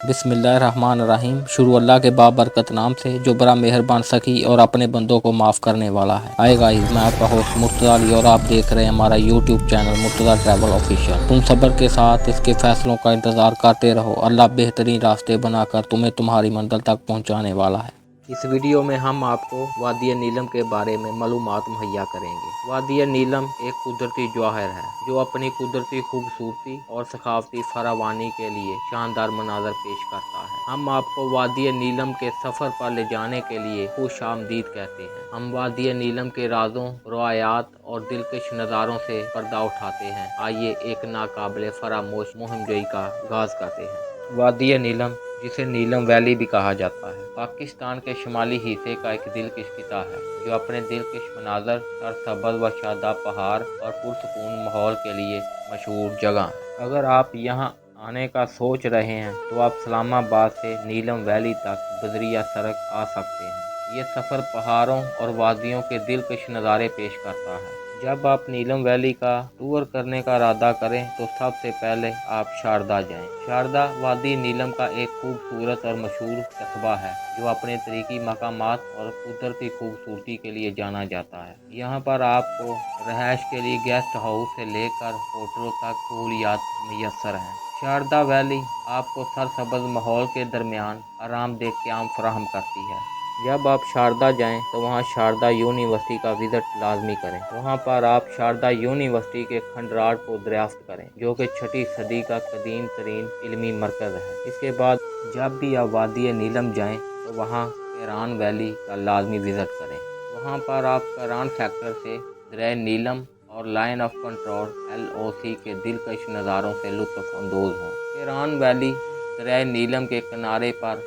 बिस्मिल्लाहिर्रहमानिर्रहीम। शुरू अल्लाह के बाबरकत नाम से जो बड़ा मेहरबान सखी और अपने बंदों को माफ़ करने वाला है। हाय गाइस, मैं आपका होस्ट मुर्तज़ा अली और आप देख रहे हैं हमारा YouTube channel Murtaza travel official. तुम सब्र के साथ इसके फैसलों का इंतज़ार करते रहो। अल्लाह बेहतरीन रास्ते बनाकर तुम्हें तुम्हारी मंजिल तक पहुँचाने वाला है। इस वीडियो में हम आपको वादी नीलम के बारे में मालूमात मुहैया करेंगे। वादी नीलम एक कुदरती जवाहर है जो अपनी कुदरती खूबसूरती और सखावती फरावानी के लिए शानदार मनाजर पेश करता है। हम आपको वादी नीलम के सफ़र पर ले जाने के लिए खुश आमदीद कहते हैं। हम वादी नीलम के राजों, रवायात और दिलकश नज़ारों से पर्दा उठाते हैं। आइए एक नाकाबिले फरामोश मुहिम का आगाज़ करते हैं। वादी नीलम, जिसे नीलम वैली भी कहा जाता है, पाकिस्तान के शुमाली हिस्से का एक दिलकश खिता है जो अपने दिलकश मनाजर, सरसब्ज़ व शादाब पहाड़ और पुरसकून माहौल के लिए मशहूर जगह है। अगर आप यहाँ आने का सोच रहे हैं तो आप इस्लामाबाद से नीलम वैली तक बजरिया सड़क आ सकते हैं। ये सफ़र पहाड़ों और वादियों के दिलकश नज़ारे पेश करता है। जब आप नीलम वैली का टूर करने का इरादा करें तो सबसे पहले आप शारदा जाएं। शारदा वादी नीलम का एक खूबसूरत और मशहूर कस्बा है जो अपने तरीकी मकामात और कुदरती खूबसूरती के लिए जाना जाता है। यहाँ पर आपको रहायश के लिए गेस्ट हाउस से लेकर होटलों तक सहूलियात मैसर हैं। शारदा वैली आपको सरसब्ज़ माहौल के दरमियान आरामदेह क़याम फराहम करती है। जब आप शारदा जाएं तो वहां शारदा यूनिवर्सिटी का विज़िट लाजमी करें। वहां पर आप शारदा यूनिवर्सिटी के खंडराट को दरियाफ्त करें जो कि 6वीं सदी का कदीम तरीन इल्मी मरकज़ है। इसके बाद जब भी आप वादी नीलम जाएं तो वहां कैरान वैली का लाजमी विज़िट करें। वहां पर आप कैरान फैक्टर से दरिया नीलम और लाइन ऑफ कंट्रोल LOC के दिलकश नज़ारों से लुत्फ़ अंदोज़ हों। कैरान वैली दरिया नीलम के किनारे पर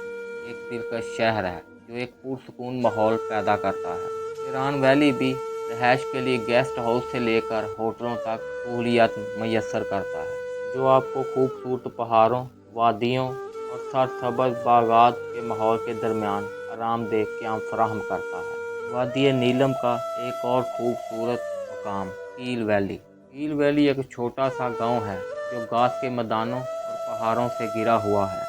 एक दिलकश शहर है जो एक पुरसकून माहौल पैदा करता है। कैरान वैली भी रहायश के लिए गेस्ट हाउस से लेकर होटलों तक सहूलियात मैसर करता है जो आपको खूबसूरत पहाड़ों, वादियों और सरसब्ज़ बागात के माहौल के दरमियान आरामदेह क़याम फराहम करता है। वादी नीलम का एक और खूबसूरत मकाम कील वैली। कील वैली एक छोटा सा गांव है जो घास के मैदानों और पहाड़ों से घिरा हुआ है।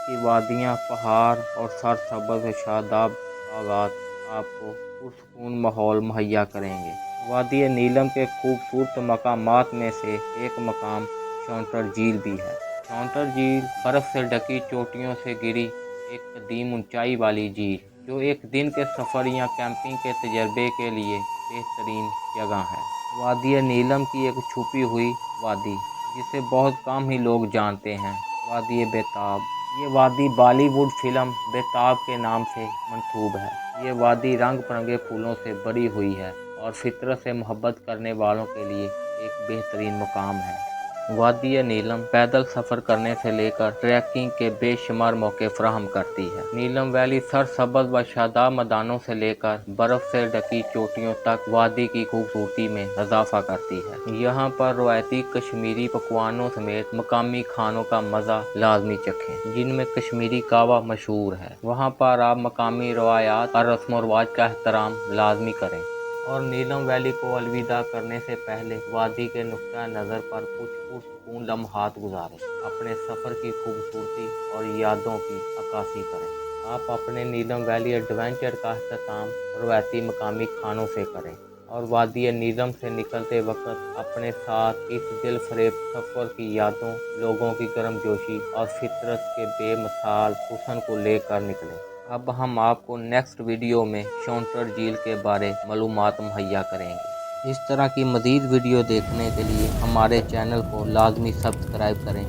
इसकी वादियाँ, पहाड़ और सरसब्ज़ शादाब बागात आपको पुरसकून माहौल मुहैया करेंगे। वादी नीलम के खूबसूरत मकामात में से एक मकाम शौंटर झील भी है। शौंटर झील बर्फ़ से ढकी चोटियों से घिरी एक कदीम ऊंचाई वाली झील जो एक दिन के सफ़र या कैंपिंग के तजर्बे के लिए बेहतरीन जगह है। वादी नीलम की एक छुपी हुई वादी जिसे बहुत कम ही लोग जानते हैं, वादी बेताब। ये वादी बॉलीवुड फिल्म बेताब के नाम से मंसूब है। ये वादी रंग बिरंगे फूलों से भरी हुई है और फितरत से मोहब्बत करने वालों के लिए एक बेहतरीन मुकाम है। वादी नीलम पैदल सफ़र करने से लेकर ट्रैकिंग के बेशुमार मौके फराहम करती है। नीलम वैली सरसब्ज़ व शादाब मैदानों से लेकर बर्फ़ से ढकी चोटियों तक वादी की खूबसूरती में इजाफा करती है। यहाँ पर रवायती कश्मीरी पकवानों समेत मकामी खानों का मज़ा लाजमी चखें जिनमें कश्मीरी कहवा मशहूर है। वहाँ पर आप मकामी रवायात और रस्म व रिवाज का एहतराम लाजमी करें और नीलम वैली को अलविदा करने से पहले वादी के नुक्ता नज़र पर कुछ पुरसकून लम्हात गुजारें। अपने सफ़र की खूबसूरती और यादों की अक्कासी करें। आप अपने नीलम वैली एडवेंचर का अख्ताम रवायती मकामी खानों से करें और वादी नीलम से निकलते वक्त अपने साथ इस दिल फरेब सफ़र की यादों, लोगों की गर्मजोशी और फितरत के बेमिसाल हुस्न को लेकर निकलें। अब हम आपको नेक्स्ट वीडियो में शौंटर झील के बारे मालूमात मुहैया करेंगे। इस तरह की मज़ीद वीडियो देखने के लिए हमारे चैनल को लाजमी सब्सक्राइब करें।